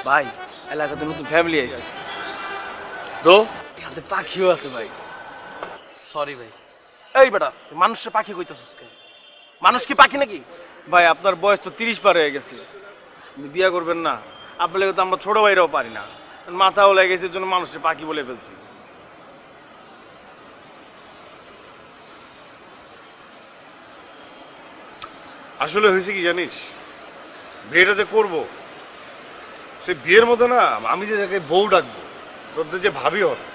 ভাই এলাকাতে নতুন ফ্যামিলি আইছে তো সাথে পাখিও আছে ভাই। সরি ভাই। এই বেটা মানুষের পাখি কইতাছিস কেন? মানুষ কি পাখি নাকি? ভাই আপনার বয়স তো 30 পার হয়ে গেছে, আপনি বিয়া করবেন না? আপনাকে তো আমরা ছোট ভাইরাও পারি না, মাথাও লেগেছে জন্য মানুষের পাখি বলে ফেলছি। আসলে হয়েছে কি জানিস, বিয়েটা যে করবো সেই বিয়ের মধ্যে না আমি যে যাকে বউ ডাকবো, তোদের যে ভাবি হবে,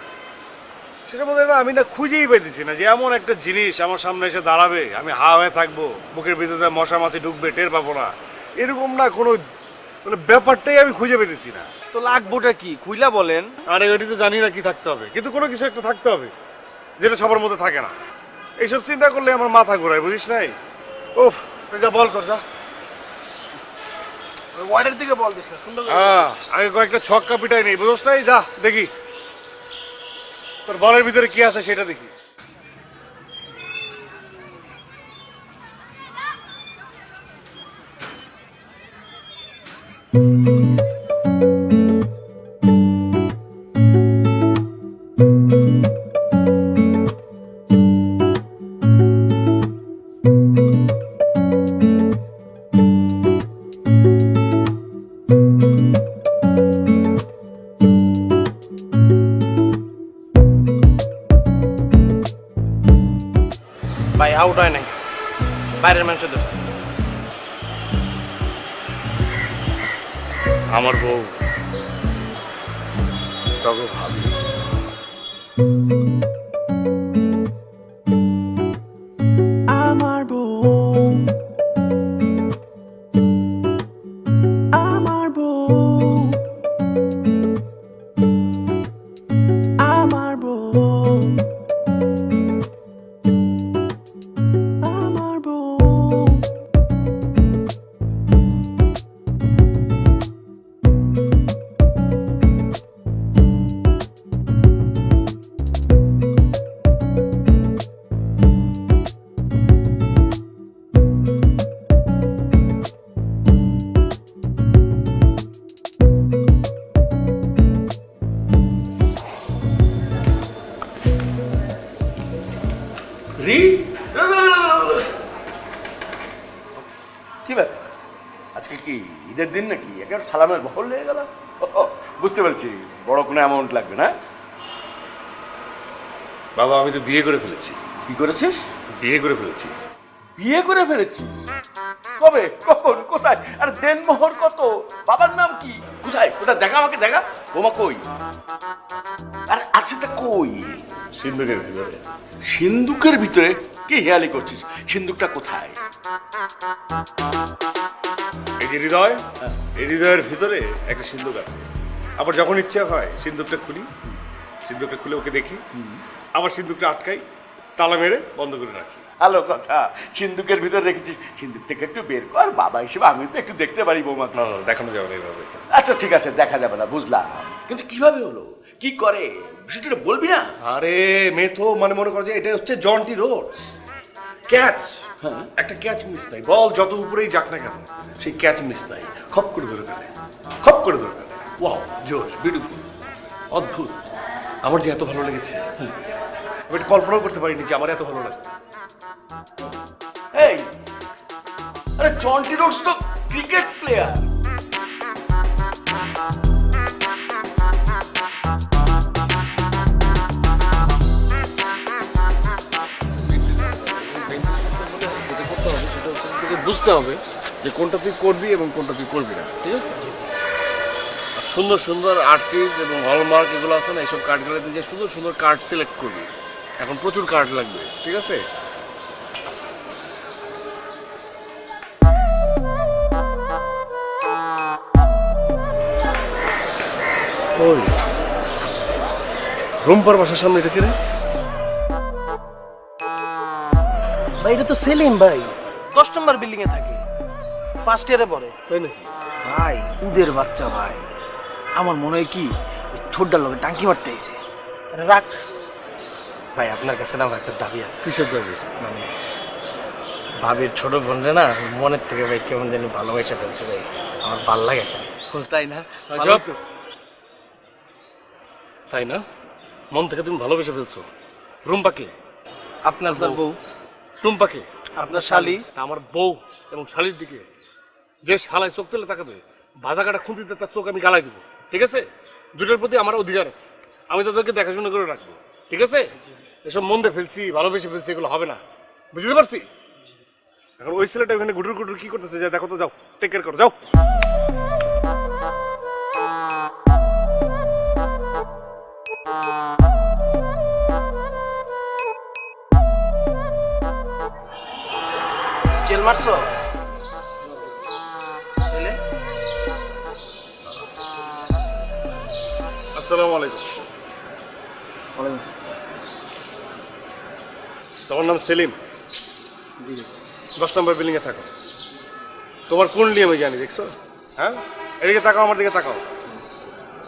সেটার মধ্যে না আমি না খুঁজেই পাইতেছি না যে এমন একটা জিনিস আমার সামনে এসে দাঁড়াবে, আমি হা হয়ে থাকবো, মুখের ভিতরে মশা মাছি ঢুকবে, টের পাবো না, এরকম না কোনো মানে ব্যাপারটাই আমি খুঁজে পেতেছি না। তো লাগবোটা কি খুইলা বলেন। আরে ওইটি তো জানি না কি থাকতে হবে, কিন্তু কোনো কিছু একটা থাকতে হবে যেটা সবার মধ্যে থাকে না। এইসব চিন্তা করলে আমার মাথা ঘোরায়, বুঝিস নাই? ওহ, তুই যা বল কর যা। ওয়ার্ডের দিকে বল দিস না, সুন্দর করে। হ্যাঁ, আগে কয়েকটা ছক্কা পিটাই নেই, বুঝছ নাই? যা দেখি তোর বলের ভিতরে কি আছে সেটা দেখি। ভাই আউট হয় নাই, বাইরের মানুষ ধরছে। আমার বউ তবে ভাবি আমার বউ, আমার বউ, আমার বউ, আমার বউ। কি ব্যাপার, আজকে কি ঈদের দিন নাকি? একেবারে সালামের বহর লেগে গেল। বুঝতে পারছি, বড় কোনো অ্যামাউন্ট লাগবে না। বাবা আমি তো বিয়ে করে ফেলেছি। কি করেছিস? বিয়ে করে ফেলেছি। বিয়ে করে ফেলেছিস? কবে, কখন, কোথায়? আরে দেনমোহর কত? বাবার নাম কি? কোথায় কোথায়? দেখা আমাকে, দেখা। বোমা কই? আরে আছে তা কই? সিন্ধুকের ভিতরে। সিন্দুকের ভিতরে? কি হেয়ালি করছিস? সিন্দুকটা কোথায়? এই যে হৃদয়, এই হৃদয়ের ভিতরে একটা সিন্ধুক আছে। আবার যখন ইচ্ছা হয় সিন্ধুকটা খুলি, সিন্ধুকটা খুলে ওকে দেখি, আবার সিন্ধুকটা আটকাই, তালা মেরে বন্ধ করে রাখি। ভালো কথা, সিন্দুকের ভিতরে রেখেছিস। সিন্দুক থেকে একটু বের কর, বাবা হিসেবে আমি তো একটু দেখতে পারি বৌমা। না না, দেখানো যাবে না এইভাবে। আচ্ছা ঠিক আছে, দেখা যাবে না, বুঝলাম, কিন্তু কিভাবে হলো, কি করে, বিষয়টা বলবি না? আরে মেথো, মানে মনে কর যে এটা হচ্ছে জন্টি রোডস ক্যাচ। একটা ক্যাচ মিস নাই, বল যত উপরেই যাক না কেন সেই ক্যাচ মিস নাই, খপ করে ধরে ফেলে, খপ করে ধরে ফেলে। ওয়াও, জোশ, বিউটিফুল, অদ্ভুত। আমার যে এত ভালো লেগেছে, আমি এটা কল্পনাও করতে পারিনি যে আমার এত ভালো লাগে। এই, আরে জন্টি রোডস তো ক্রিকেট প্লেয়ার। বুঝতে হবে যে কোনটা তুই করবি এবং কোনটা তুই করবি না, ঠিক আছে? আর সুন্দর সুন্দর আর্চিজ এবং হলমার্ক এগুলো আছে না, এইসব কার্ডগুলোতে যে সুন্দর সুন্দর কার্ড সিলেক্ট করবি। এখন প্রচুর কার্ড লাগবে, ঠিক আছে? ওই রুম্পার বাসার সামনে এটা রে? ভাই এটা তো সেলিম ভাই, 10 নম্বর বিল্ডিং এ থাকে, ফার্স্ট ইয়ারে পড়ে। তাই নাকি? ভাই উদের বাচ্চা ভাই, আমার মনে হয় কি ওই ঠোঁটটার লগে টাঙ্কি মারতে আইছে। রাখ ভাই, আপনার কাছে না আমার একটা দাবি আছে। কিসের দাবি? মানে ভাবির ছোট বোনরে না মনের থেকে ভাই কেমন জানি ভালোবাসা ফেলছে ভাই, আমার ভাল লাগে। তাই না? জব। তাই না? মন থেকে তুমি ভালোবেসে ফেলছো। রুম্পাকে? আপনার বউ, টুম্পাকে? আপনার শালি। তা আমার বউ এবং শালির দিকে যে শালায় চোখ তুলে তাকাবে, ভাজা কাটা খুঁটিতে তার চোখ আমি গালাই দিব, ঠিক আছে? দুটোর প্রতি আমার অধিকার আছে, আমি তাদেরকে দেখাশোনা করে রাখবো, ঠিক আছে? এসব মন দিয়ে ফেলছি, ভালোবেসে ফেলছি, এগুলো হবে না, বুঝতে পারছি? এখন ওই ছেলেটা ওখানে গুটুর গুটুর কি করতেছে, যা দেখো তো, যাও টেক কেয়ার করো, যাও। জেল মারছো? আসসালামু আলাইকুম। তোমার নাম সেলিম? 10 নম্বর বিল্ডিং এ থাকো। তোমার কুণ্ডলি আমি জানি, দেখছো? হ্যাঁ, এদিকে তাকাও, আমার দিকে তাকাও।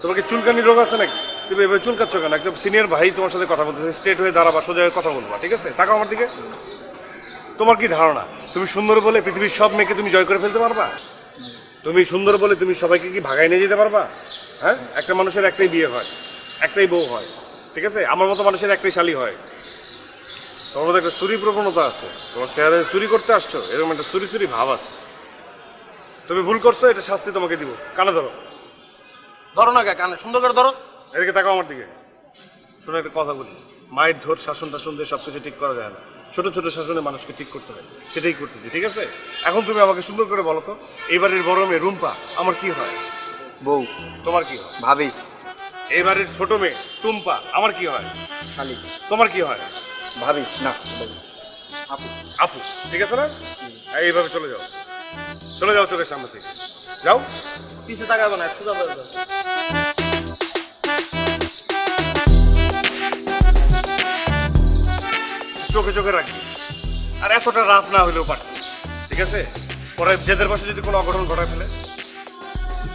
তোমার কি চুলকানি রোগ আছে নাকি? তুমি এভাবে চুলকাচ্ছ কেন? একদম সিনিয়র ভাই তোমার সাথে কথা বলতেছে, স্ট্রেট হয়ে দাঁড়াবা, সোজা হয়ে কথা বলবা, ঠিক আছে? তাকাও আমার দিকে। তোমার কি ধারণা তুমি সুন্দর বলে পৃথিবীর সব মেয়েকে তুমি জয় করে ফেলতে পারবা? তুমি সুন্দর বলে তুমি সবাইকে কি ভাগায় নিয়ে যেতে পারবা? হ্যাঁ, একটা মানুষের একটাই বিয়ে হয়, একটাই বউ হয়, ঠিক আছে? আমার মতো মানুষের একটাই শালি হয়। তোমার মধ্যে একটা চুরি প্রবণতা আছে, তোমার চেহারায় চুরি করতে আসছো, এরকম একটা চুরি চুরি ভাব আছে। তুমি ভুল করছো, এটা শাস্তি তোমাকে দিব। কানে ধরো। ধরো না কে কানে, সুন্দর করে ধরো। এদিকে তাকাও আমার দিকে। শোনো একটা কথা বলি, মায়ের ধর শাসন টাসন দিয়ে সবকিছু ঠিক করা যায় না, ছোট ছোট শাসনে মানুষকে ঠিক করতে হয়, সেটাই করতেছি, ঠিক আছে? এখন তুমি আমাকে সুন্দর করে বলো তো, এবারের বড় মেয়ে রুম্পা আমার কি হয়? বউ। তোমার কি হয়? ভাবি। এবারের ছোট মেয়ে টুম্পা আমার কি হয়? শালি। তোমার কি হয়? ভাবি না, আপু। আপু, ঠিক আছে না? এইভাবে চলে যাও, চলে যাও চোখের সামনে থেকে, যাও। পিছে তাকাবো না, সোজা করে দাও। চোখে চোখে রাখবি, আর এতটা রাত না হলেও পারত, ঠিক আছে? পরে জেদের পাশে যদি কোনো অঘটন ঘটায় ফেলে।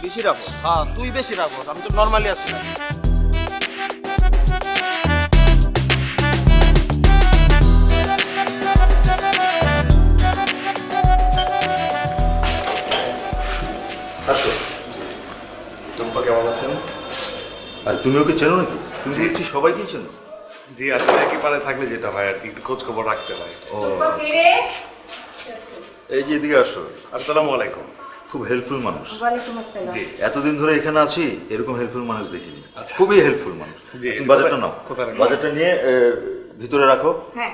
বেশি রাখো। হ্যাঁ, তুই বেশি রাখো, আমি তো নর্মালি আছি না। আসো। টুম্পা কেমন আছেন? আর তুমি ওকে চেনো নাকি? তুমি দেখছি সবাইকেই চেনো। জি, আসলে একই পারে থাকলে যেটা হয় আর কি, একটু খোঁজ খবর রাখতে হয়। ও, এই যে এদিকে আসো। আসসালামু আলাইকুম। খুব হেল্পফুল মানুষ। ওয়ালাইকুম আসসালাম। জি। এতদিন ধরে এখানে আছি, এরকম হেল্পফুল মানুষ দেখিনি। আচ্ছা। খুবই হেল্পফুল মানুষ। জি, তুমি বাজারটা নাও। কোথায় রাখবো? বাজারটা নিয়ে ভিতরে রাখো। হ্যাঁ।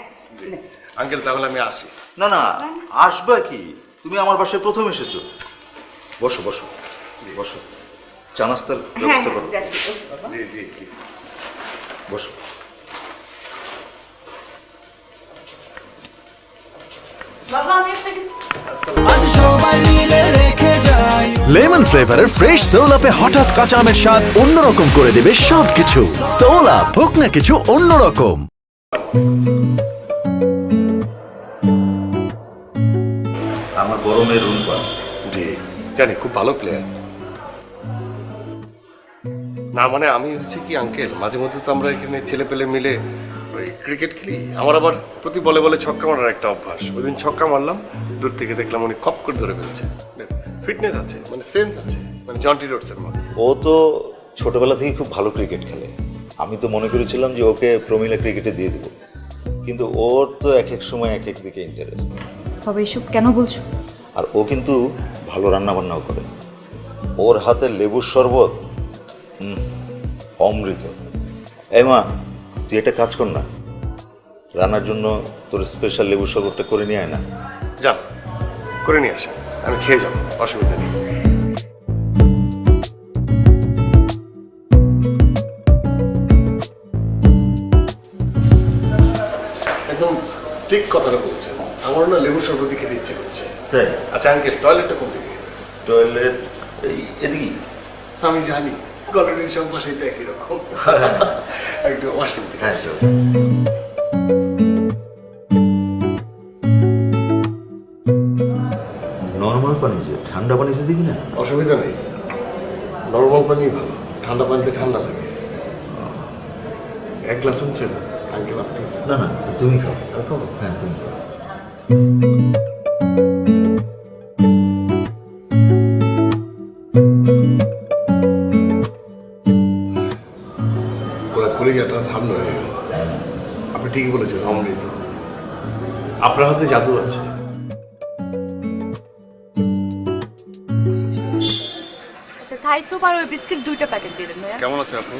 আঙ্কেল তাহলে আমি আসি। না না, আসবে কি? তুমি আমার বাসায় প্রথম এসেছো। বসো বসো বসো, চা নাস্তার হ্যাঁ, ব্যবস্থা করো। যাচ্ছি, বসো বাবা। জি জি জি। বসো। বাবা, আমি আপনাকে আজ সবাই মিলে রেখে যাই। লেমন ফ্লেভারের ফ্রেশ সোল আপে হঠাৎ কাঁচা আমের স্বাদ অন্যরকম করে দেবে সবকিছু। সোল আপ, হোক না কিছু অন্যরকম। আমার বড় মেয়ে রুম্পা। জি জানি, খুব ভালো প্লেয়ার। না মানে আমি হচ্ছে কি আঙ্কেল, মাঝে মধ্যে তো আমরা এখানে ছেলে পেলে মিলে ওই ক্রিকেট খেলি। আমার আবার প্রতি বলে বলে ছক্কা মারার একটা অভ্যাস। ওই দিন ছক্কা মারলাম, দূর থেকে দেখলাম উনি খপ করে ধরে ফেলছে। ফিটনেস আছে, মানে সেন্স আছে, মানে জন্টি রোডসের মতো। ও তো ছোটবেলা থেকে খুব ভালো ক্রিকেট খেলে। আমি তো মনে করেছিলাম যে ওকে প্রমিলা ক্রিকেটে দিয়ে দেবো, কিন্তু ওর তো এক এক সময় এক এক দিকে ইন্টারেস্ট। বাবা, এসব কেন বলছো? আর ও কিন্তু ভালো রান্না বান্নাও করে। ওর হাতের লেবুর শরবত অমৃত। এই মা, তুই একটা কাজ কর না, রান্নার জন্য তোর স্পেশাল লেবুর শরবতটা করে নিয়ে আয় না। যান, করে নিয়ে আসেন, আমি খেয়ে যাবো, অসুবিধা নেই। একদম ঠিক কথাটা বলছেন, আমার না লেবু শরবতই খেতে ইচ্ছে করছে। তাই? আচ্ছা আঙ্কেল, টয়লেটটা কোন দিকে? টয়লেট এই এদিকেই। আমি জানি, গল্পের সব পাশেই তো একই রকম। একটু ওয়াশরুম থেকে। হ্যাঁ চল। নর্মাল পানি, যে ঠান্ডা পানিতে দিবি না। অসুবিধা নেই, নর্মাল পানি ভালো, ঠান্ডা পানিতে ঠান্ডা লাগে। এক গ্লাস আনছেন আঙ্কেল আপনি? না না, তুমি খাও। আমি খাবো? হ্যাঁ তুমি খাও। বলেছেন অমৃত। আপনার হাতে জাদু আছে। আচ্ছা থাই স্যুপ আর ওই বিস্কিট 2টা প্যাকেট দিয়ে দেন ভাইয়া। কেমন আছেন আপনি?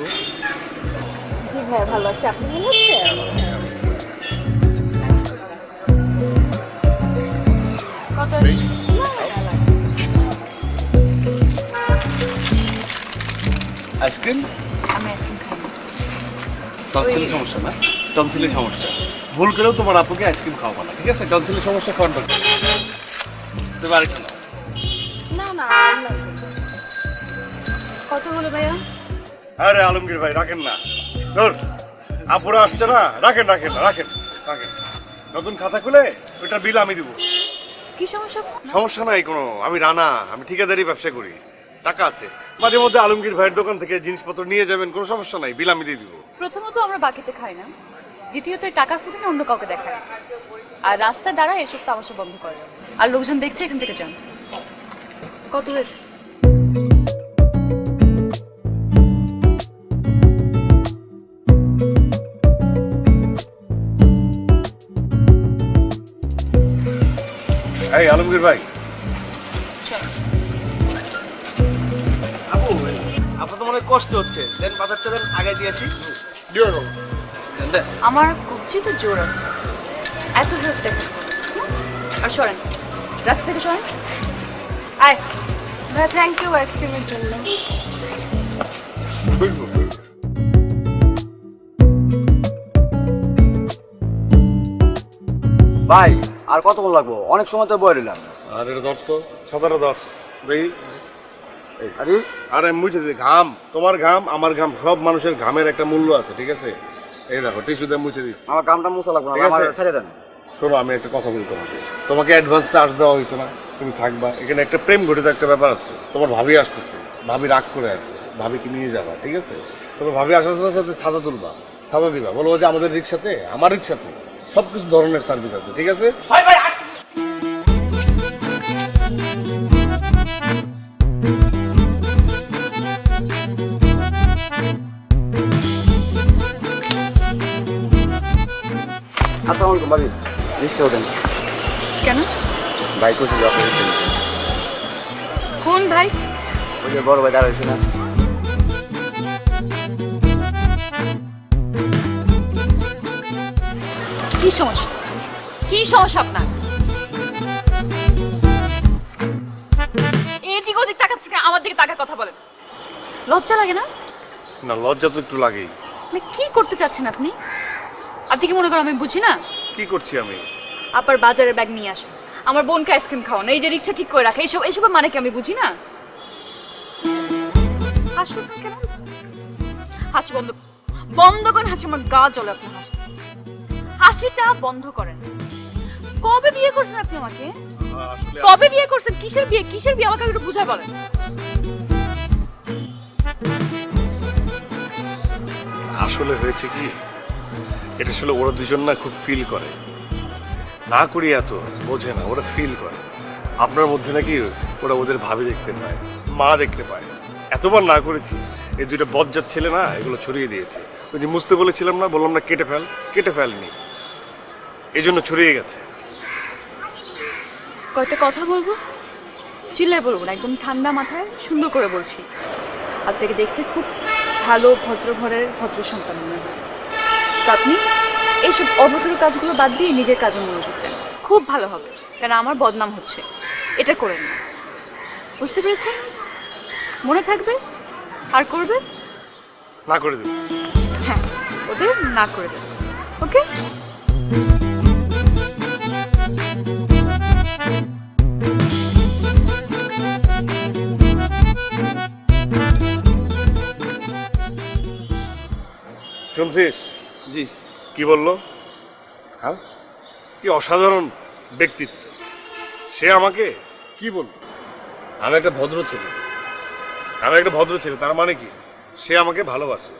জি ভাইয়া ভালো আছে, আপনি ভালো আছেন? কত? আইসক্রিম? আমি আইসক্রিম খাই না। টনসিলের সমস্যা না? টনসিলের সমস্যা। ভুল করেও তোমার আপুকে আইসক্রিম খাওয়াবো না, ঠিক আছে? টনসিলের সমস্যা খাওয়ার দরকার নেই। তুমি আরেকটা নাও। না না আর লাগবে না। কত হলো ভাইয়া? আরে আলমগীর ভাই রাখেন না, ধর আপুরা আসছে না, রাখেন রাখেন না, রাখেন রাখেন। নতুন খাতা খুলে ওইটা বিল আমি দিব। কি সমস্যা? সমস্যা নাই কোনো, আমি রানা, আমি ঠিকাদারি ব্যবসা করি, টাকা আছে। মাঝে মধ্যে আলমগীর ভাইয়ের দোকান থেকে জিনিসপত্র নিয়ে যাবেন, কোনো সমস্যা নাই, বিল আমি দিয়ে দিব। প্রথমত আমরা বাকিতে খাই না, দ্বিতীয়ত এই টাকার ফুটে অন্য কাউকে দেখায়, আর রাস্তায় দাঁড়ায় এসব তামাশা বন্ধ করে, আর লোকজন দেখছে এখান থেকে যান। কত হয়েছে? এই আলমগীর ভাই, চল। আপু আপনার তো মনে হয় কষ্ট হচ্ছে, দেন বাজারটা দেন আগে দিয়ে আসি। দিও না। দেন, দেন। আমার কবজি তো জোর আছে, এত জোর দেখো। আর সরেন, রাস্তা থেকে সরেন। আয় ভাই থ্যাংক ইউ আইসক্রিমের জন্য। বুঝবো, বুঝবো। ভাই আর কতক্ষণ লাগবো? অনেক সময় তো বয়ে নিলাম। আর এটা ধর তো, ছাতাটা ধর দেখি। আরে আরে মুছে দিই, ঘাম, তোমার ঘাম আমার ঘাম, সব মানুষের ঘামের একটা মূল্য আছে, ঠিক আছে? এই দেখো টিস্যু দিয়ে মুছে দিচ্ছি। আমার কামটা মুছা লাগবে না, ঠিক আছে। আমার ছেড়ে দেন। শোনো আমি একটা কথা বলি তোমাকে, তোমাকে অ্যাডভান্স চার্জ দেওয়া হয়েছে না, তুমি থাকবা এখানে। একটা প্রেম ঘটিত একটা ব্যাপার আছে, তোমার ভাবি আসতেছে, ভাবি রাগ করে আছে, ভাবিকে নিয়ে যাবা, ঠিক আছে? তোমার ভাবি আসার সাথে সাথে ছাতা তুলবা, ছাতা দিবা, বলবো যে আমাদের রিক্সাতে, আমার রিক্সাতে সব কিছু ধরনের সার্ভিস আছে, ঠিক আছে? ভাই ভাই আসতেছি। আসসালামু আলাইকুম ভাবি, রিস্কে ওঠেন। কেন? ভাই কোথায় যাওয়া রিস্কে নিতে? কোন ভাই? ওই যে বড় ভাই দাঁড়া হয়েছে না? কি সমস্যা? কি সমস্যা আপনার? এদিক ওদিক তাকাচ্ছি কেন? আমার দিকে তাকা কথা বলেন। লজ্জা লাগে না? না লজ্জা তো একটু লাগেই। মানে কি করতে চাচ্ছেন আপনি? আপনি কি মনে করেন আমি বুঝি না? কি করছি আমি? আবার বাজারের ব্যাগ নিয়ে আসেন, আমার বোনকে আইসক্রিম খাওয়ান, এই যে রিক্সা ঠিক করে রাখে, এসবের মানে কি আমি বুঝি না? হাসতেছেন কেন? হাসি বন্ধ বন্ধ করেন, হাসি আমার গা জ্বলে আপনার হাসি। হাসিটা বন্ধ করেন। কবে বিয়ে করছেন আপনি আমাকে? আসলে কবে বিয়ে করছেন? কিসের বিয়ে? কিসের বিয়ে আমাকে একটু বুঝায় বলেন। আসলে হয়েছে কি, এটা আসলে ওরা দুজন না খুব ফিল করে, না করি এত বোঝে না, ওরা ফিল করে। আপনার মধ্যে নাকি ওরা ওদের ভাবি দেখতে পায়, মা দেখতে পায়। এতবার না করেছি, এই দুইটা বজ্জাত ছেলে না এগুলো ছড়িয়ে দিয়েছে। ওই যে মুছতে বলেছিলাম না, বললাম না কেটে ফেল, কেটে ফেলনি, এই জন্য ছড়িয়ে গেছে। কয়েকটা কথা বলবো, চিল্লায় বলবো না, একদম ঠান্ডা মাথায় সুন্দর করে বলছি। আপনাকে দেখতে খুব ভালো ভদ্র ঘরের ভদ্র সন্তান মনে হয়। তো আপনি এইসব অভদ্র কাজগুলো বাদ দিয়ে নিজের কাজে মনোযোগ দেন, খুব ভালো হবে। কারণ আমার বদনাম হচ্ছে, এটা করেন না। বুঝতে পেরেছেন? মনে থাকবে? আর করবে না করে দেব। হ্যাঁ, ওদের না করে দেবে। ওকে? শুনছিস? জি। কি বললো? হ্যাঁ, কি অসাধারণ ব্যক্তিত্ব। সে আমাকে কি বলল? আমি একটা ভদ্র ছেলে, আমি একটা ভদ্র ছেলে, তার মানে কি সে আমাকে ভালোবাসে।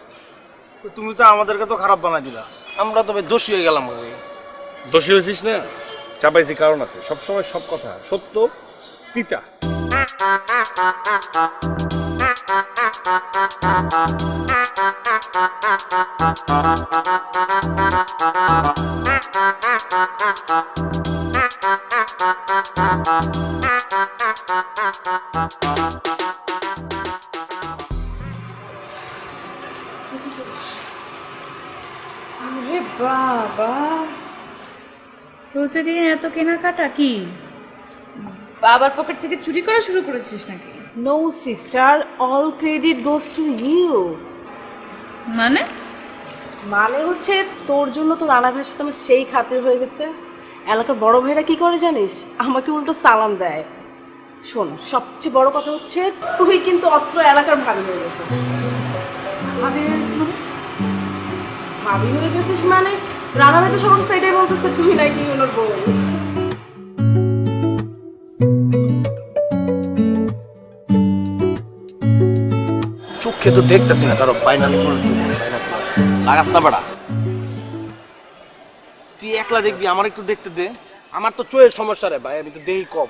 তুমি তো আমাদেরকে তো খারাপ বানাই দিলা। আমরা তবে দোষী হয়ে গেলাম ভাই। দোষী হয়েছিস না? চাপাইছি কারণ আছে, সবসময় সব কথা সত্য তিতা। আরে বাবা, প্রতিদিন এত কেনাকাটা কি? বাবার পকেট থেকে চুরি করা শুরু করেছিস নাকি? No sister, all credit goes to you. মানে মানে হচ্ছে তোর জন্য তো রানা ভাইয়ের সাথে আমার সেই খাতির হয়ে গেছে। এলাকার বড় ভাইরা কি করে জানিস? আমাকে উল্টো সালাম দেয়। শোন, সবচেয়ে বড় কথা হচ্ছে তুই কিন্তু অত্র এলাকার ভাবি হয়ে গেছিস। ভাবি হয়ে গেছিস মানে রানা ভাই তো সবার সাইডে বলতেছে তুই নাকি ওনার বউ। চোখে তো দেখতেছি না, তারও ফাইনালি লাগাস না বেড়া। তুই একলা দেখবি, আমার একটু দেখতে দে। আমার তো চোখের সমস্যা রে ভাই, আমি তো দেখি কম।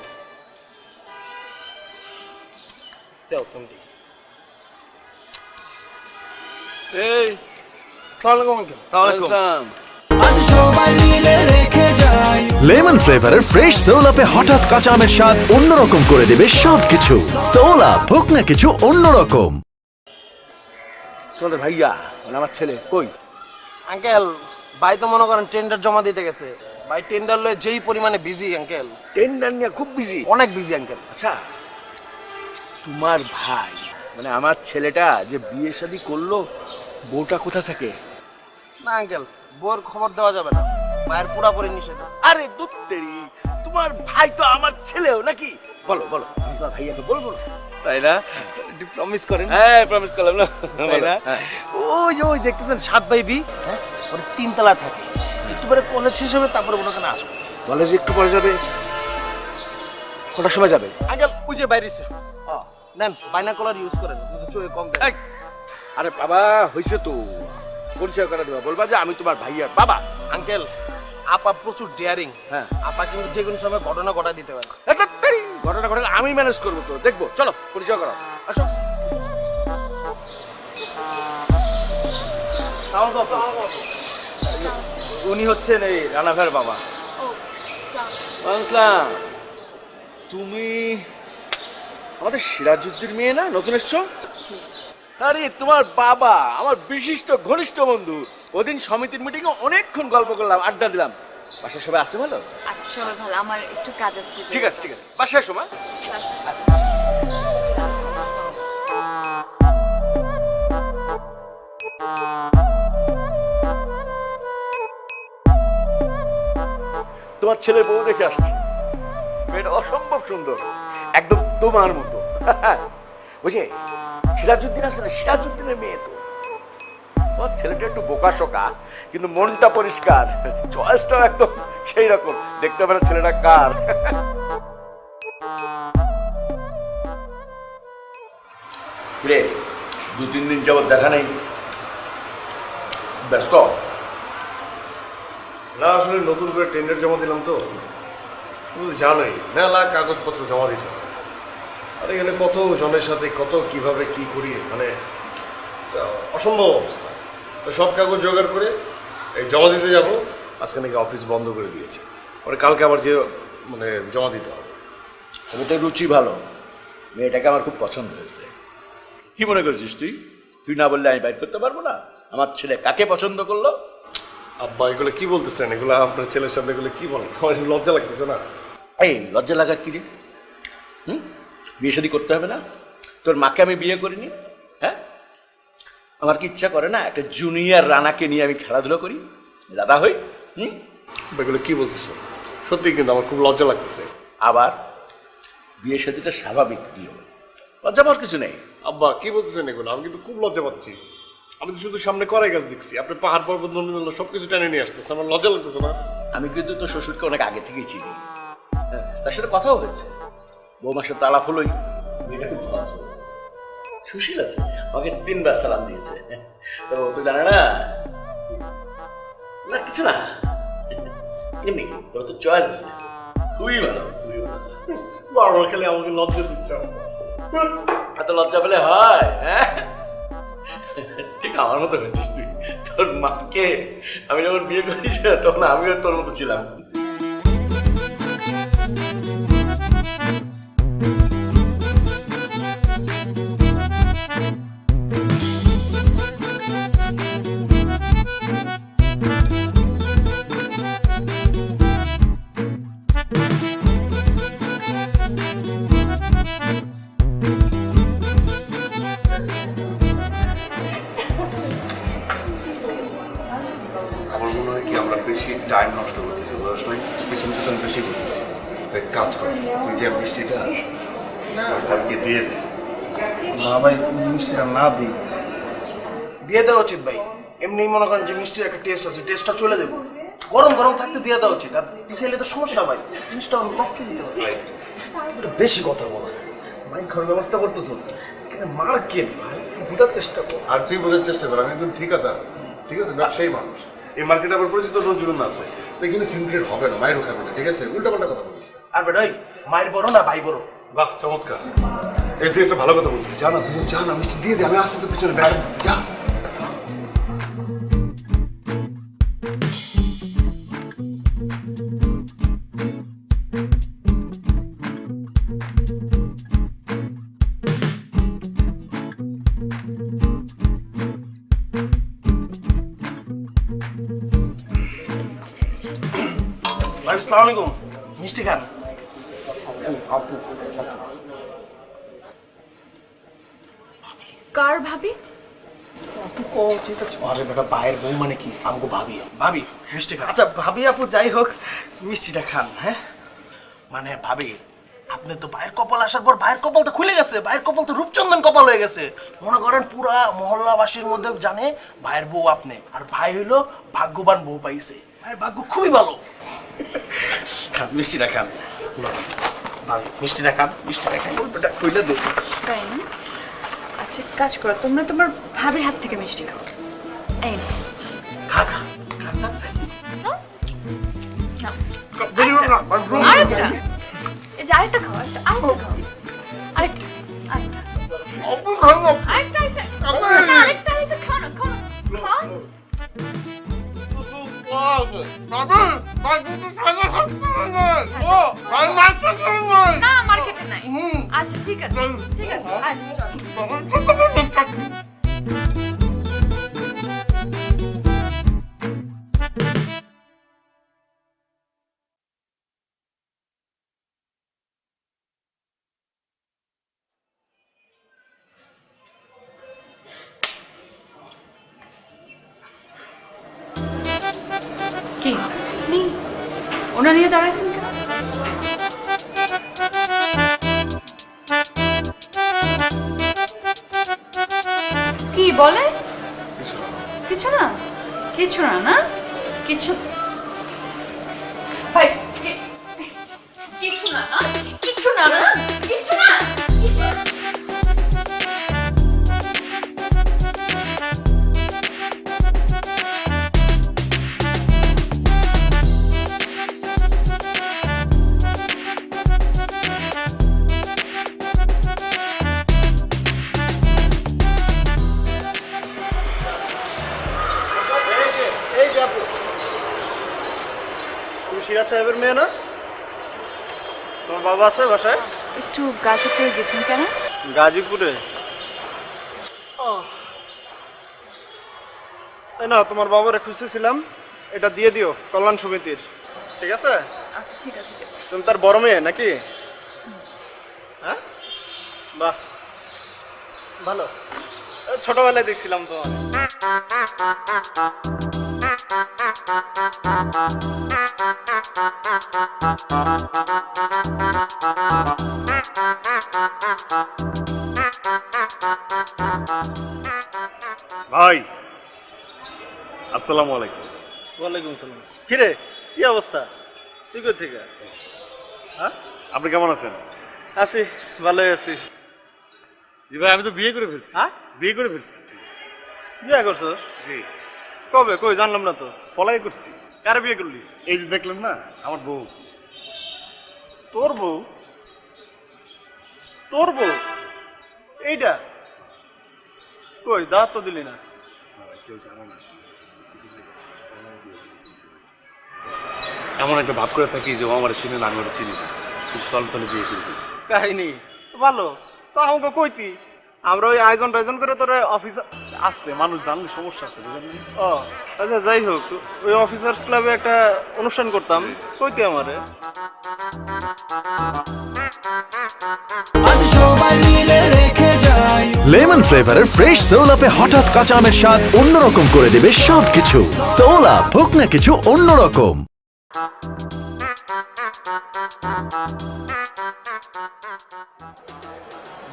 দেও তুমি। এই আসসালামু আলাইকুম। সালামালাইকুম। আজ সবাই মিলে রেখে যাই। লেমন ফ্লেভারের ফ্রেশ সোল আপে হঠাৎ কাঁচা আমের স্বাদ অন্যরকম করে দেবে সবকিছু। সোল আপ, হোক না কিছু অন্যরকম। তোমাদের ভাইয়া মানে আমার ছেলে কই? আঙ্কেল, ভাই তো মনে করেন টেন্ডার জমা দিতে গেছে। ভাই টেন্ডার লয়ে যেই পরিমাণে বিজি আঙ্কেল, টেন্ডার নিয়ে খুব বিজি। অনেক বিজি আঙ্কেল। আচ্ছা, তোমার ভাই মানে আমার ছেলেটা যে বিয়ে শাদী করলো, বউটা কোথা থাকে? না আঙ্কেল, বউর খবর দেওয়া যাবে না, ভাইয়ের পুরাপুরি নিষেধ আছে। আরে দুত্তেরি, তোমার ভাই তো আমার ছেলেও নাকি? বলো বলো, আমি তোমার ভাইয়াকে বলবো না? তাই না? একটু প্রমিস করেন। হ্যাঁ, প্রমিস করলাম না? তাই না? হ্যাঁ। ওই যে ওই দেখতেছেন 7 বাই বি, হ্যাঁ, ওর 3 তলা থাকে। একটু পরে কলেজ শেষ হবে, তারপরে ওখানে আসবো। কলেজে একটু পরে যাবে? কটার সময় যাবে? আঙ্কেল ওই যে বাইরেছে, নেন বাইনাকুলার ইউজ করেন, কিন্তু চোখে কম দেয়। এই, আরে বাবা হয়েছে তো, পরিচয় করে দেবা, বলবা যে আমি তোমার ভাইয়ার বাবা। আঙ্কেল, আপা প্রচুর ডেয়ারিং। হ্যাঁ, আপা কিন্তু যে কোনো সময় ঘটনা ঘটা দিতে পারে। ঘটনা ঘটনা আমি ম্যানেজ করবো, তো দেখবো। চলো পরিচয় করো, আসো। উনি হচ্ছেন এই রানা ভাইয়ের বাবা। আসসালাম। তুমি আমাদের সিরাজউদ্দিন মেয়ে না, নতুন এসছো? আরে তোমার বাবা আমার বিশিষ্ট ঘনিষ্ঠ বন্ধু। ওদিন সমিতির মিটিংয়ে অনেকক্ষণ গল্প করলাম, আড্ডা দিলাম। বাসায় সবাই আছে ভালো? আচ্ছা সবাই ভালো, আমার একটু কাজ আছে। ঠিক আছে ঠিক আছে, বাসায় এসো মা। তোমার ছেলের বউ দেখে আসছি, মেয়েটা অসম্ভব সুন্দর, একদম তোমার মতো। ওই যে সিরাজউদ্দিন আছে না, সিরাজউদ্দিনের মেয়ে তো। ওর ছেলেটা একটু বোকাশোকা, কিন্তু মনটা পরিষ্কার, চয়েসটাও একদম সেই রকম। দেখতে পারে ছেলেটা কার। রে 2-3 দিন যাবত দেখা নেই, ব্যস্ত? না আসলে নতুন করে টেন্ডার জমা দিলাম তো, তুমি তো জানোই মেলা কাগজপত্র জমা দিতে হয়। আর এখানে কত জনের সাথে কত কিভাবে কি করি, মানে অসম্ভব অবস্থা। তো সব কাগজ জোগাড় করে এই জমা দিতে যাব। আজকে নাকি অফিস বন্ধ করে দিয়েছে, পরে কালকে আবার যে মানে জমা দিতে হবে। ওটা রুচি ভালো, মেয়েটাকে আমার খুব পছন্দ হয়েছে। কি মনে করছিস তুই? তুই না বললে আমি বাইর করতে পারবো না আমার ছেলে কাকে পছন্দ করলো? আব্বা এগুলো কি বলতেছেন? এগুলো আপনার ছেলের সামনে এগুলো কি বলেন? আমার একটু লজ্জা লাগতেছে না? এই লজ্জা লাগার কি রে? বিয়ে শাদী করতে হবে না? তোর মাকে আমি বিয়ে করিনি? হ্যাঁ, আমার কি ইচ্ছা করে না একটা জুনিয়র রানাকে নিয়ে আমি খেলাধুলো করি, দাদা হই? এগুলো কি বলতেছেন? সত্যি কিন্তু আমার খুব লজ্জা লাগতেছে। আবার বিয়ে শাদীটা স্বাভাবিক নিয়ম, লজ্জা পাওয়ার কিছু নেই। আব্বা কি বলতেছেন এগুলো? আমি কিন্তু খুব লজ্জা পাচ্ছি। আমি তো শুধু সামনে করাই গাছ দেখছি, আপনি পাহাড় পর্বত নদী সবকিছু টেনে নিয়ে আসতেছে, আমার লজ্জা লাগতেছে না? আমি কিন্তু তোর শ্বশুরকে অনেক আগে থেকেই চিনি, তার সাথে কথাও হয়েছে। বৌমার সাথে তালাপ হলোই। মেয়েটা খুব ভালো, সুশীল আছে, আমাকে 3 বার সালাম দিয়েছে। তবে ও তো জানে না, না কিছু না, এমনি তোর তো চয়েস আছে, খুবই ভালো খুবই ভালো। বারবার খেলে আমাকে লজ্জা দিচ্ছ। এত লজ্জা পেলে হয়? হ্যাঁ, ঠিক আমার মতো হয়েছিস তুই। তোর মাকে আমি যখন বিয়ে করেছি তখন আমিও তোর মতো ছিলাম। আমার মনে হয় কি আমরা বেশি টাইম নষ্ট করতেছি, বয়স নাই পিছন পিছন বেশি করতেছি। এক কাজ কর, তুই যে মিষ্টিটা ভাবিকে দিয়ে দে। না ভাই, মিষ্টিটা না দিই। দিয়ে দেওয়া উচিত ভাই। এমনি মনে করেন যে মিষ্টির একটা টেস্ট আছে, টেস্টটা চলে যাবে। গরম গরম থাকতে দিয়ে দেওয়া উচিত। আর পিছাইলে তো সমস্যা ভাই, জিনিসটা নষ্ট দিতে হবে। বেশি কথা বলছ, মাইক খাওয়ার ব্যবস্থা করতেছিস, কিন্তু মার কে ভাই, বোঝার চেষ্টা কর। আর তুই বোঝার চেষ্টা কর, আমি একদম ঠিকাদার, ঠিক আছে, ব্যবসায়ী মানুষ। এই মার্কেটে আমার পরিচিত নজরুল আছে, তো এখানে সিনক্রেট হবে না, মায়েরও খাবে না, ঠিক আছে? উল্টা পাল্টা কথা বলিস। আর বেটাই মায়ের বড় না ভাই বড়? বাহ, চমৎকার। এই তুই একটা ভালো কথা বলছিস, জানা তুই জানা মিষ্টি দিয়ে দে, আমি আসছি তো পিছনে ব্যাগ যা। ভাই আসসালামু আলাইকুম, মিষ্টি খান। আপু কার ভাবি? আপু কো চিন্তা ছিল। আরে বেটা, ভাইয়ের বউ মানে কি? আমগো ভাবি। ভাবি মিষ্টি খান। আচ্ছা ভাবি আপু যাই হোক, মিষ্টিটা খান। হ্যাঁ, মানে ভাবি, আপনি তো ভাইয়ের কপাল আসার পর ভাইয়ের কপাল তো খুলে গেছে। ভাইয়ের কপাল তো রূপচন্দন কপাল হয়ে গেছে। মনে করেন পুরা মহল্লাবাসীর মধ্যে জানে ভাইয়ের বউ আপনি। আর ভাই হইলো ভাগ্যবান বউ পাইছে। ভাইয়ের ভাগ্য খুবই ভালো। খান মিষ্টিটা খান। ভাবি মিষ্টিটা খান, মিষ্টিটা খান। ওটা কইলে দে। তাই না? আচ্ছা কাজ করো, তোমরা তোমার ভাবির হাত থেকে মিষ্টি খাও। এই নাও। খা খা। নাও। আরেকটা। এই যে আরেকটা খাও, আরেকটা খাও। আরেকটা, আরেকটা। আরেকটা খাও না, খাও না। খাও। না, মার্কেটে নাই। আচ্ছা ঠিক আছে, ঠিক আছে। কি আপনি ওনা নিয়ে দাঁড়াইছেন কেন? কি বলে? কিছু না, কিছু না, না কিছু ভাই, কিছু না, না কিছু না, না কিছু না। সিরাজ সাহেবের মেয়ে না? তোমার বাবা আছে বাসায়? একটু গাজীপুরে গেছেন কেন? গাজীপুরে? তাই না, তোমার বাবার খুঁজতেছিলাম, এটা দিয়ে দিও কল্যাণ সমিতির, ঠিক আছে? আচ্ছা ঠিক আছে। তুমি তার বড় মেয়ে নাকি? হ্যাঁ, বাহ ভালো, ছোটবেলায় দেখছিলাম তোমার। ভাই আসসালামু আলাইকুম। ওয়ালাইকুম আসসালাম। কিরে কি অবস্থা? তুই কোথা থেকে? হ্যাঁ, আপনি কেমন আছেন? আছি, ভালোই আছি। জি ভাই, আমি তো বিয়ে করে ফেলছি। হ্যাঁ, বিয়ে করে ফেলছি। বিয়ে করছস? জি। কবে? কই জানলাম না তো। পলাই করছি। কারে বিয়ে করলি? এই যে দেখলেন না, আমার বউ। তোর বউ? তোর বউ এইটা কই দাঁত তো দিলি না। এমন একটা ভাব করে থাকি যে ও আমার চিনে না, আমি ওরা চিনি না, খুব তলে তলে বিয়ে করে দিয়েছি। কাহিনী ভালো তো আমাকে কইতি, আমরা ওই আয়োজন টায়োজন করে তোর অফিস আসতে মানুষ জানলে সমস্যা আছে বুঝলেন। ও আচ্ছা যাই হোক, ওই অফিসার্স ক্লাবে একটা অনুষ্ঠান করতাম, কইতি আমারে। আজ সবাই মিলে রেখে যাই। লেমন ফ্লেভারের ফ্রেশ সোল আপে হঠাৎ কাঁচা আমের স্বাদ অন্যরকম করে দেবে সবকিছু। সোল আপ, হোক না কিছু অন্যরকম।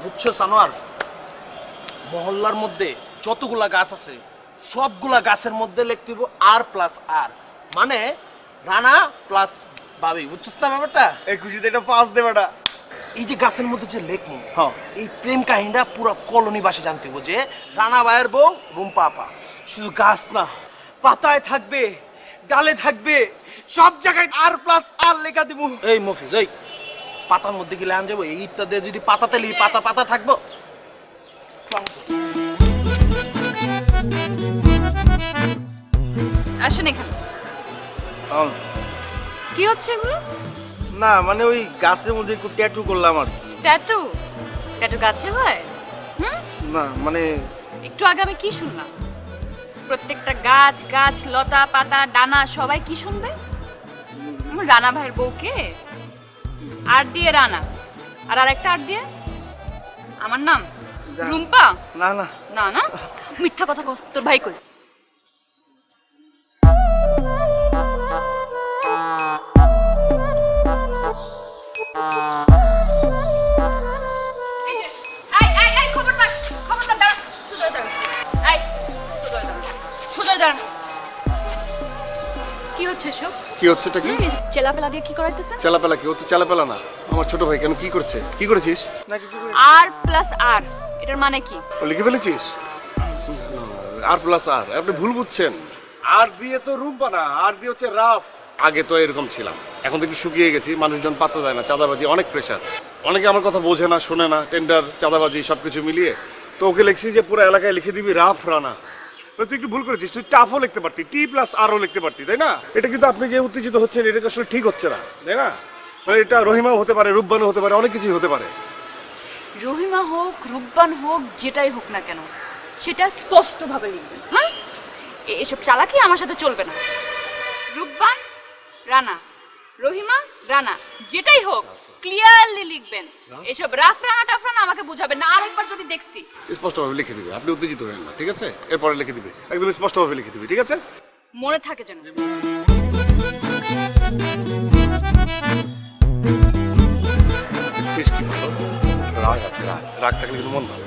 বুঝছো সানোয়ার, মহল্লার মধ্যে যতগুলা গাছ আছে সবগুলা গাছের মধ্যে লিখতে হইব R+R, মানে রানা প্লাস ভাবি। বুঝছস না ব্যাপারটা? এই খুশিতে এটা পাস দে বেটা। এই যে গাছের মধ্যে যে লেখমু, হ্যাঁ, এই প্রেম কাহিনীটা পুরো কলোনিবাসী জানতে হইব যে রানা ভাইয়ের বউ রুম্পা আপা। শুধু গাছ না, পাতায় থাকবে, ডালে থাকবে, সব জায়গায় R+R লেখা দিব। এই মফিজ, এই পাতার মধ্যে গেলে আন যাবো, এই ইটটা দিয়ে যদি পাতাতে লিখি পাতা পাতা থাকবো। আসেন এখানে। কি হচ্ছে এগুলো? না মানে ওই গাছের মধ্যে একটু ট্যাটু করলাম আর কি। ট্যাটু? ট্যাটু গাছে হয়? হুম, না মানে একটু আগে আমি কি শুনলাম? প্রত্যেকটা গাছ গাছ লতা পাতা ডানা সবাই কি শুনবে? রানা ভাইয়ের বউকে আর দিয়ে রানা, আর আরেকটা আর দিয়ে আমার নাম রুম্পা। না না না না, মিথ্যা কথা কস। তোর ভাই কই? কি হচ্ছে এসব? কি হচ্ছে এটা? কি চেলাপেলা দিয়ে কি করাইতেছেন? চালাপেলা? কি ও তো চালাপেলা না, আমার ছোট ভাই। কেন, কি করছে? কি করেছিস? না কিছু করি। R+R এটার মানে কি? ও লিখে ফেলেছিস R+R? আপনি ভুল বুঝছেন। আর দিয়ে তো রুম্পা না, আর দিয়ে হচ্ছে রাফ। আগে তো এরকম ছিলাম, এখন তো একটু শুকিয়ে গেছি, মানুষজন পাত্তা দেয় না, চাঁদাবাজি অনেক প্রেশার, অনেকে আমার কথা বোঝে না, শোনে না, টেন্ডার চাঁদাবাজি সবকিছু মিলিয়ে তো ওকে লিখছি যে পুরো এলাকায় লিখে দিবি রাফ রানা। তুই একটু ভুল করেছিস, তুই টাফও লিখতে পারতি, T+Rও লিখতে পারতি, তাই না? এটা কিন্তু আপনি যে উত্তেজিত হচ্ছেন এটা আসলে ঠিক হচ্ছে না, তাই না? মানে এটা রহিমাও হতে পারে, রূপবানও হতে পারে, অনেক কিছুই হতে পারে। রহিমা হোক রূপবান হোক যেটাই হোক না কেন সেটা স্পষ্টভাবে লিখবেন। হ্যাঁ, এসব চালাকি আমার সাথে চলবে না। রূপবান রানা, রহিমা রানা, যেটাই হোক ক্লিয়ারলি লিখবেন। এসব রাফ রানা টাফ রানা আমাকে বুঝাবেন না। আরেকবার যদি দেখছি স্পষ্টভাবে লিখে দিবে, আপনি উত্তেজিত হবেন না, ঠিক আছে? এরপরে লিখে দিবে, একদম স্পষ্টভাবে লিখে দিবে, ঠিক আছে? মনে থাকে যেন। শেষ কি ভালো রাগ আছে, রাগ রাগ থাকলে কিন্তু মন ভালো।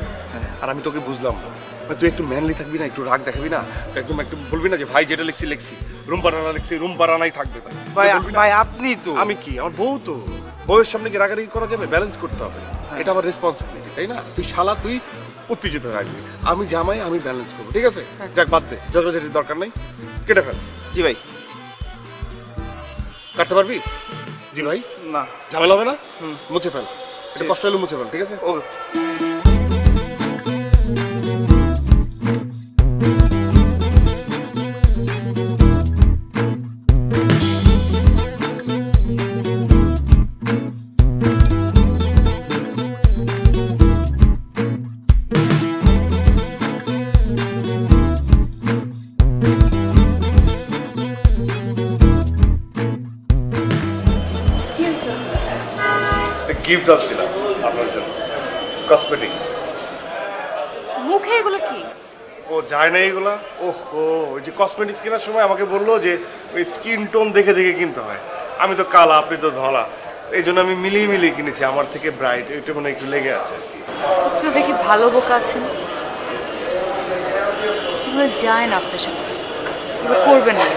আর আমি তোকে বুঝলাম না, মানে তুই একটু ম্যানলি থাকবি না, একটু রাগ দেখাবি না, একদম একটু বলবি না যে ভাই যেটা লিখছি লিখছি, রুম্পা রানা লিখছি রুম্পা রানাই থাকবে। ভাই বলবি না? ভাই আপনি তো। আমি কি, আমার বউ তো, বউয়ের সামনে কি রাগারাগি করা যাবে? ব্যালেন্স করতে হবে, এটা আমার রেসপন্সিবিলিটি, তাই না? তুই শালা, তুই উত্তেজিত থাকবি, আমি জামাই, আমি ব্যালেন্স করবো, ঠিক আছে? যাক বাদ দে, ঝগড়াঝাটির দরকার নাই, কেটে ফেল। জি ভাই। কাটতে পারবি? জি ভাই। না ঝামেলা হবে না, মুছে ফেল, এটা কষ্ট হলে মুছে ফেল, ঠিক আছে? ওকে। গিফট আসছিলাম আপনার জন্য, কসমেটিক্স। মুখে এগুলো কি? ও যায় না এগুলা? ওহো, ওই যে কসমেটিক্স কেনার সময় আমাকে বললো যে ওই স্কিন টোন দেখে দেখে কিনতে হয়। আমি তো কালা, আপনি তো ধলা, এই জন্য আমি মিলিয়ে মিলিয়ে কিনেছি, আমার থেকে ব্রাইট, এটা মনে একটু লেগে আছে। তো দেখি ভালো বোকা আছেন, এগুলো যায় না আপনার সাথে, এগুলো করবেন না।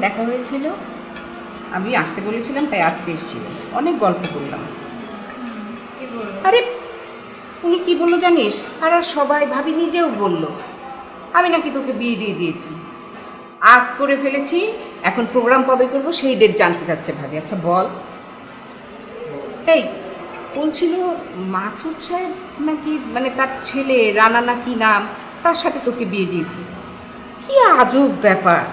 দেখা হয়েছিল, আমি আসতে বলেছিলাম তাই আজকে এসেছিল। অনেক গল্প করলাম। আরে উনি কি বললো জানিস, আর সবাই ভাবি নিজেও বলল আমি নাকি তোকে বিয়ে দিয়ে দিয়েছি, আগ করে ফেলেছি, এখন প্রোগ্রাম কবে করবো সেই ডেট জানতে চাচ্ছে ভাবি। আচ্ছা বল। এই বলছিল মাসুদ সাহেব নাকি মানে তার ছেলে রানা না কি নাম, তার সাথে তোকে বিয়ে দিয়েছি। কি আজব ব্যাপার।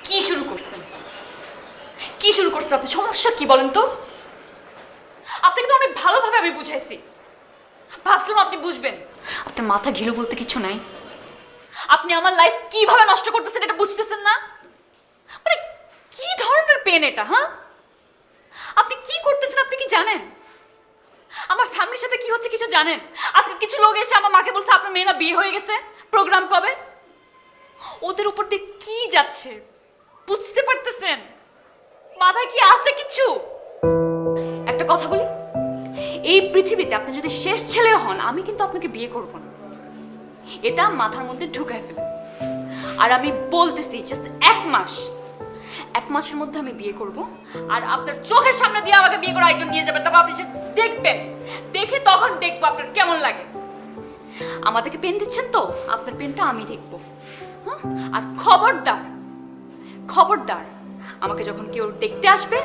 কি শুরু করছেন? কি শুরু করছেন আপনি? সমস্যা কি বলেন তো? আপনাকে তো অনেক ভালোভাবে আমি বুঝাইছি, ভাবছিলাম আপনি বুঝবেন। আপনার মাথা ঘিলু বলতে কিছু নাই। আপনি আমার লাইফ কিভাবে নষ্ট করতেছেন এটা বুঝতেছেন না? মানে কি ধরনের পেন এটা? হ্যাঁ, আপনি কি করতেছেন আপনি কি জানেন? আমার ফ্যামিলির সাথে কি হচ্ছে কিছু জানেন? আজকে কিছু লোক এসে আমার মাকে বলছে আপনার মেয়ে না বিয়ে হয়ে গেছে, প্রোগ্রাম কবে? ওদের উপর দিয়ে কি যাচ্ছে বুঝতে পারতেছেন? মাথায় কি আছে কিছু? একটা কথা বলি, এই পৃথিবীতে আপনি যদি শেষ ছেলে হন আমি কিন্তু আপনাকে বিয়ে করব না, এটা মাথার মধ্যে ঢুকায় ফেলেন। আর আমি বলতেছি জাস্ট এক মাসের মধ্যে আমি বিয়ে করব, আর আপনার চোখের সামনে দিয়ে আমাকে বিয়ে করে আরেকজন নিয়ে যাবেন, তারপর আপনি দেখবেন, দেখে তখন দেখবো আপনার কেমন লাগে। আমাদেরকে পেন দিচ্ছেন তো, আপনার পেনটা আমি দেখবো। হ্যাঁ, আর খবরদার আমাকে যখন কেউ দেখতে আসবে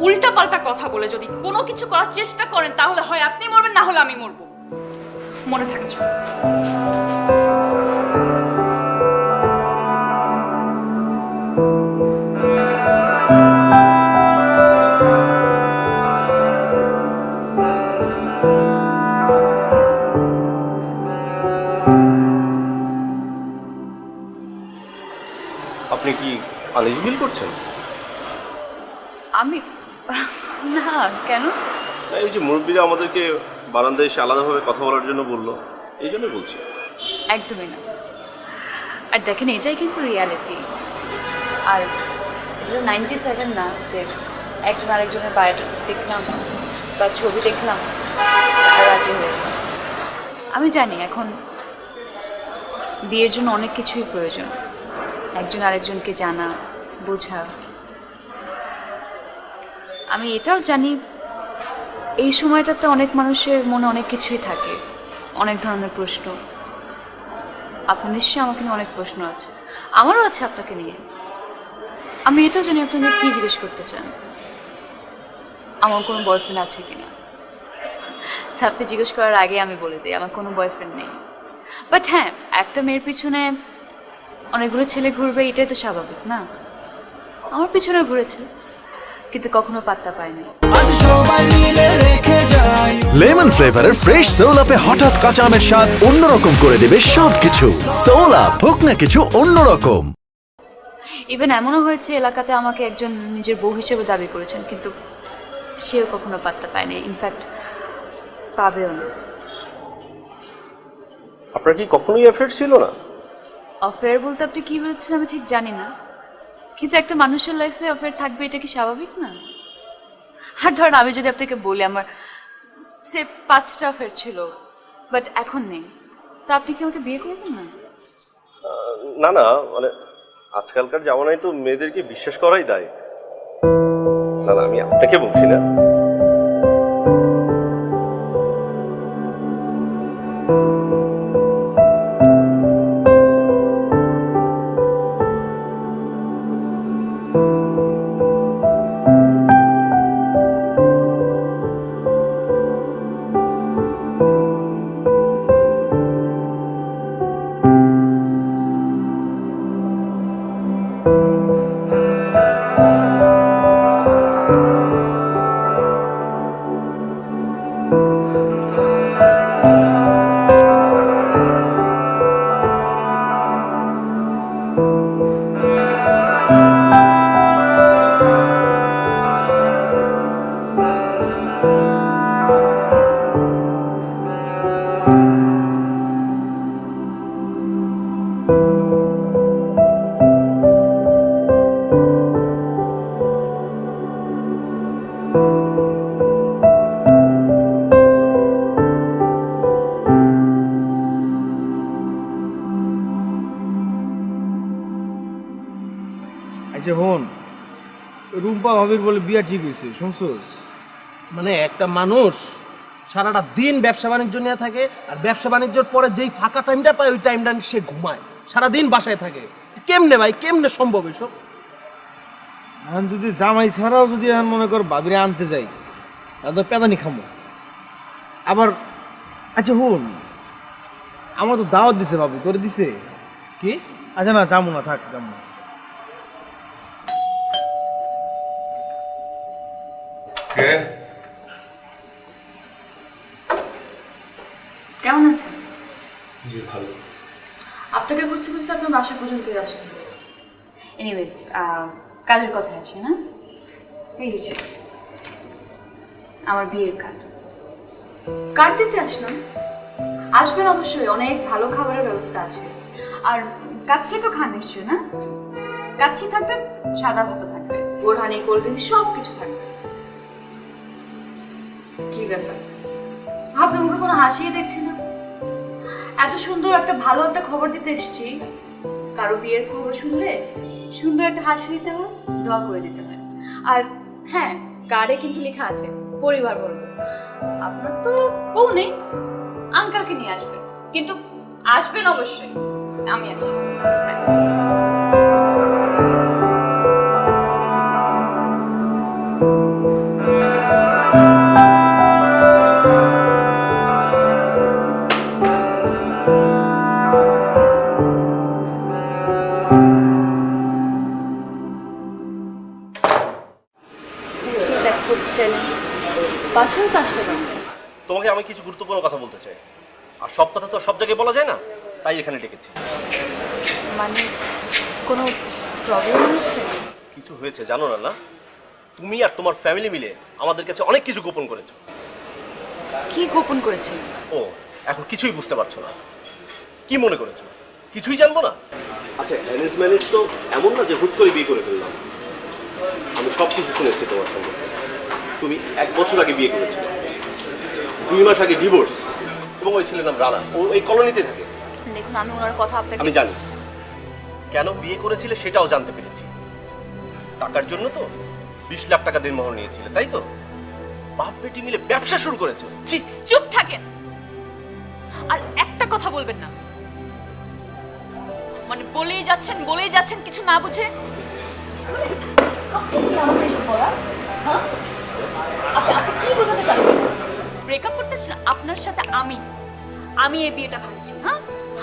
উল্টা পাল্টা কথা বলে যদি কোনো কিছু করার চেষ্টা করেন তাহলে হয় আপনি মরবেন না হলে আমি মরবো, মনে থাকে। আপনি কি আলিশ বিল করছেন? আমি না, কেন? এই যে মুরব্বীরা আমাদেরকে বারান্দায় এসে আলাদাভাবে কথা বলার জন্য বললো, এই জন্য বলছি। একদমই না। আর দেখেন এটাই কিন্তু রিয়ালিটি। আর এটা 97 না যে একজন আরেকজনের বায়োটা দেখলাম বা ছবি দেখলাম আর রাজি হয়ে গেলাম। আমি জানি এখন বিয়ের জন্য অনেক কিছুই প্রয়োজন, একজন আরেকজনকে জানা বোঝা। আমি এটাও জানি এই সময়টাতে অনেক মানুষের মনে অনেক কিছুই থাকে, অনেক ধরনের প্রশ্ন। আপনার নিশ্চয়ই আমাকে নিয়ে অনেক প্রশ্ন আছে, আমারও আছে আপনাকে নিয়ে। আমি এটাও জানি আপনি কি জিজ্ঞেস করতে চান, আমার কোনো বয়ফ্রেন্ড আছে কিনা। আপনি জিজ্ঞেস করার আগে আমি বলে দিই আমার কোনো বয়ফ্রেন্ড নেই। বাট হ্যাঁ, একটা মেয়ের পিছনে অনেকগুলো ছেলে ঘুরবে এটাই তো স্বাভাবিক না? আমার পিছনে ঘুরেছে কিন্তু কখনো পাত্তা পায়নি। লেমন ফ্লেভারের ফ্রেশ সোল আপে হঠাৎ কাঁচা আমের স্বাদ অন্যরকম করে দেবে সবকিছু। সোল আপ, হোক না কিছু অন্যরকম। ইভেন এমনও হয়েছে এলাকাতে আমাকে একজন নিজের বউ হিসেবে দাবি করেছেন, কিন্তু সেও কখনো পাত্তা পায়নি, ইনফ্যাক্ট পাবেও না। আপনার কি কখনোই অ্যাফেয়ার ছিল না? অফেয়ার বলতে আপনি কি বলছেন আমি ঠিক জানি না, কিন্তু একটা মানুষের লাইফে অফেয়ার থাকবে এটা কি স্বাভাবিক না? আর ধরেন আমি যদি আপনাকে বলি আমার সে 5টা অফেয়ার ছিল বাট এখন নেই, তা আপনি কি আমাকে বিয়ে করবেন না? না না, মানে আজকালকার জামানায় তো মেয়েদেরকে বিশ্বাস করাই দায়। না না, আমি আপনাকে বলছি না। আচ্ছা হন, রুম্পা ভাবির বলে বিয়া ঠিক হয়েছে, শুনছোস? মানে একটা মানুষ সারাটা দিন ব্যবসা বাণিজ্য নিয়ে থাকে, আর ব্যবসা বাণিজ্যের পরে যেই ফাঁকা টাইমটা পায় ওই টাইমটা সে ঘুমায়, সারাদিন বাসায় থাকে। কেমনে ভাই, কেমনে সম্ভব এসব? এখন যদি জামাই ছাড়াও যদি এখন মনে কর ভাবিরে আনতে যাই, তাহলে তো পেদানি খামো আবার। আচ্ছা হন, আমার তো দাওয়াত দিছে ভাবি, তোরে দিছে কি? আচ্ছা না, যাবো না, থাক যাবো না। কেমন আছেন? জি ভালো। আপনাকে খুঁজতে খুঁজতে আপনার বাসা পর্যন্তই আসতে হবে। এনিওয়েজ, কাজের কথা আসে না, এই যে আমার বিয়ের কার্ড দিতে আসলাম। আসবেন অবশ্যই, অনেক ভালো খাবারের ব্যবস্থা আছে। আর কাচ্চি তো খান নিশ্চয়ই না? কাচ্চি থাকবে, সাদা ভাতও থাকবে, বোরহানি, কোল্ড ড্রিঙ্ক সব কিছু থাকবে। কি ব্যাপার, আপনার মুখে কোনো হাসিয়ে দেখছি না? এত সুন্দর একটা ভালো একটা খবর দিতে এসেছি, কারো বিয়ের খবর শুনলে সুন্দর একটা হাসি দিতে হয়, দোয়া করে দিতে হয়। আর হ্যাঁ, কার্ডে কিন্তু লেখা আছে পরিবার বর্গ। আপনার তো বউ নেই, আঙ্কেলকে নিয়ে আসবেন, কিন্তু আসবেন অবশ্যই। আমি আসি। বাসায় তো আসতে পারেন। তোমাকে আমি কিছু গুরুত্বপূর্ণ কথা বলতে চাই, আর সব কথা তো সব জায়গায় বলা যায় না, তাই এখানে ডেকেছি। মানে কোনো প্রবলেম হয়েছে? কিছু হয়েছে জানো না? না, তুমি আর তোমার ফ্যামিলি মিলে আমাদের কাছে অনেক কিছু গোপন করেছো। কি গোপন করেছে? ও, এখন কিছুই বুঝতে পারছো না? কি মনে করেছো কিছুই জানবো না? আচ্ছা, অ্যারেঞ্জ ম্যারেজ তো এমন না যে হুট করে বিয়ে করে ফেললাম। আমি সব কিছু শুনেছি তোমার সঙ্গে। তুমি 1 বছর আগে বিয়ে করেছিলে, 2 মাস আগে ডিভোর্স, এবং ওই ছেলের নাম রানা, ও এই কলোনিতে থাকে। দেখুন, আমি ওনার কথা আপনাকে আমি জানি কেন বিয়ে করেছিলে, সেটাও জানতে পেরেছি। টাকার জন্য তো 20 লাখ টাকা দিনমোহর নিয়েছিলে, তাই তো? বাপ বেটি মিলে ব্যবসা শুরু করেছো। ছি! চুপ থাকেন, আর একটা কথা বলবেন না। মানে বলেই যাচ্ছেন কিছু না বুঝে। আপনি কি বোঝাতে চাচ্ছেন? ব্রেকআপ করতেছেন আপনার সাথে? আমি এই বিয়েটা ভাঙছি। হ্যাঁ,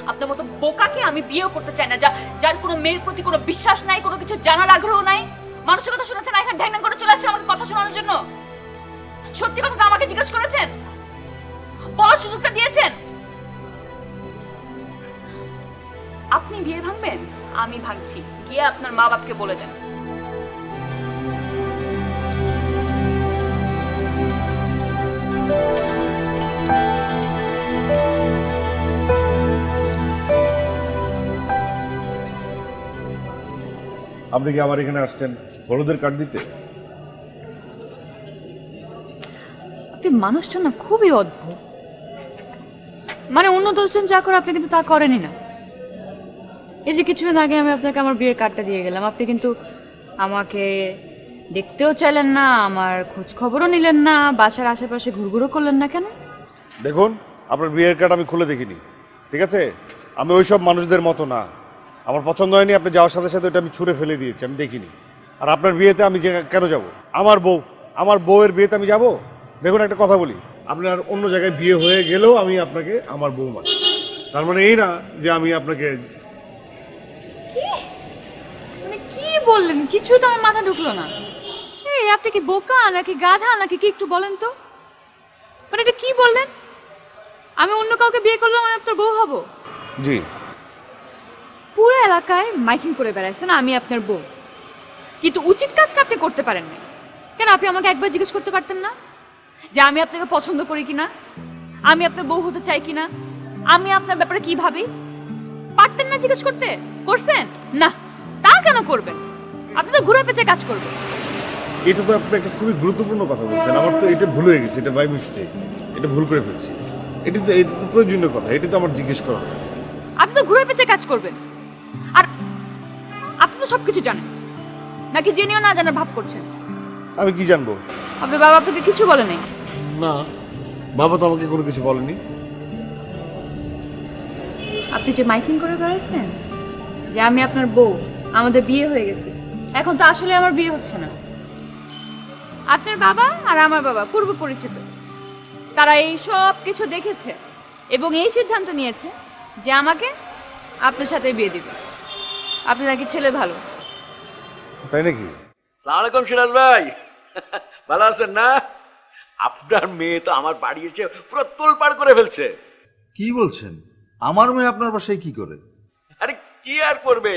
আপনার মতো বোকাকে আমি বিয়েও করতে চাই না, যার কোনো মেয়ের প্রতি কোনো বিশ্বাস নাই, কোনো কিছু জানার আগ্রহ নাই। মানুষের কথা শুনেছেন, এখানে ঢ্যাং ঢ্যাং করে চলে আসছেন আমাকে কথা শোনানোর জন্য। সত্যি কথাটা আমাকে জিজ্ঞেস করেছেন, বলার সুযোগটা দিয়েছেন। আপনি বিয়ে ভাঙবেন, আমি ভাঙছি। গিয়ে আপনার মা বাপকে বলে দেন। আপনি কি আমার এখানে আসছেন হলুদের কার্ড দিতে? আপনি মানুষটা না খুবই অদ্ভুত। মানে অন্য 10 জন যা করে আপনি কিন্তু তা করেনই না। এই যে কিছুদিন আগে আমি আপনাকে আমার বিয়ের কার্ডটা দিয়ে গেলাম, আপনি কিন্তু আমাকে দেখতেও চাইলেন না, আমার খোঁজ খবরও নিলেন না, বাসার আশেপাশে ঘুরঘুরও করলেন না। কেন? দেখুন, আপনার বিয়ের কার্ড আমি খুলে দেখিনি, ঠিক আছে? আমি ওইসব মানুষদের মতো না। আমার পছন্দ হয়নি, আপনি যাওয়ার সাথে সাথে ওটা আমি ছুঁড়ে ফেলে দিয়েছি, আমি দেখিনি। আর আপনার বিয়েতে আমি কেন যাব? আমার বউয়ের বিয়েতে আমি যাব? দেখুন, একটা কথা বলি, আপনার অন্য জায়গায় বিয়ে হয়ে গেলেও আমি আপনাকে আমার বউ মানি। তার মানে এই না যে আমি আপনাকে। মানে কি বললেন? কিছু তো আমার মাথা ঢুকলো না। এই আপনি কি বোকা নাকি গাধা নাকি কি, একটু বলেন তো। মানে এটা কি বললেন? আমি অন্য কাউকে বিয়ে করলাম, আমি আপনার বউ হব? জি। পুরো এলাকায় মাইকিং করে বেড়াইছেন আমি আপনার বউ, কিন্তু উচিত কাজটা আপনি করতে পারেন না। কেন? আপনি আমাকে একবার জিজ্ঞেস করতে পারতেন না যে আমি আপনাকে পছন্দ করি কিনা, আমি আপনার বউ হতে চাই কিনা, আমি আপনার ব্যাপারে কি ভাবি? পারতেন না জিজ্ঞেস করতে? করছেন না? তা কেন করবেন? আপনি তো ঘুরে পেঁচে কাজ করবেন। এটা তো আপনি একটা খুবই গুরুত্বপূর্ণ কথা বলছেন। আমার তো এটা ভুল হয়ে গেছে, এটা বাই মিস্টেক, এটা ভুল করে ফেলছি। এটা তো প্রয়োজনীয় কথা, এটা তো আমার জিজ্ঞেস করা। আপনি তো ঘুরে পেঁচে কাজ করবেন, আর আপনি তো সবকিছু জানেন। নাকি জেনেও না জানার ভাব করছেন? আমি কি জানবো? আপনার বাবা আপনাকে কিছু বলে নাই? না, বাবা তো আমাকে কোনো কিছু বলেনি। আপনি যে মাইকিং করে বেড়াচ্ছেন যে আমি আপনার বউ, আমাদের বিয়ে হয়ে গেছে, এখন তো আসলে আমার বিয়ে হচ্ছে না। আপনার বাবা আর আমার বাবা পূর্ব পরিচিত, তারা এই সব কিছু দেখেছে এবং এই সিদ্ধান্ত নিয়েছে যে আমাকে আপনার সাথে বিয়ে দিবে। আপনি নাকি ছেলে ভালো। তাই নাকি? সালাম আলাইকুম সিরাজ ভাই, ভালো আছেন না? আপনার মেয়ে তো আমার বাড়ি এসে পুরো তোলপাড় করে ফেলছে। কি বলছেন? আমার মেয়ে আপনার বাসায় কি করে? আরে কি আর করবে,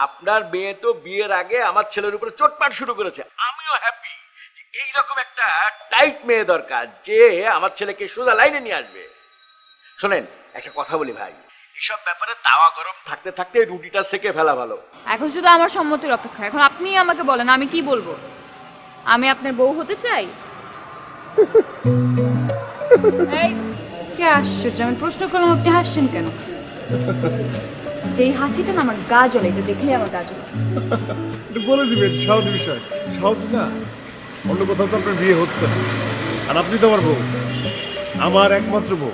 আপনার মেয়ে তো বিয়ের আগে আমার ছেলের উপরে চোটপাট শুরু করেছে। আমিও হ্যাপি যে এইরকম একটা টাইট মেয়ে দরকার যে আমার ছেলেকে সোজা লাইনে নিয়ে আসবে। শোনেন, একটা কথা বলি ভাই, এসব ব্যাপারে তাওয়া গরম থাকতে থাকতে রুটিটা সেকে ফেলা ভালো। এখন শুধু আমার সম্মতির অপেক্ষা। এখন আপনি আমাকে বলেন আমি কি বলবো। আমি আপনার বউ হতে চাই। এই, কে আশ্চর্য, আমি প্রশ্ন করলাম আপনি হাসছেন কেন? যেই হাসিটা না আমার গা জ্বলে, এটা দেখলেই আমার গা জ্বলে। একটু বলে দিবেন, সহজ বিষয়। সহজ না, অন্য কোথাও তো আপনার বিয়ে হচ্ছে না, আর আপনি তো আমার বউ, আমার একমাত্র বউ।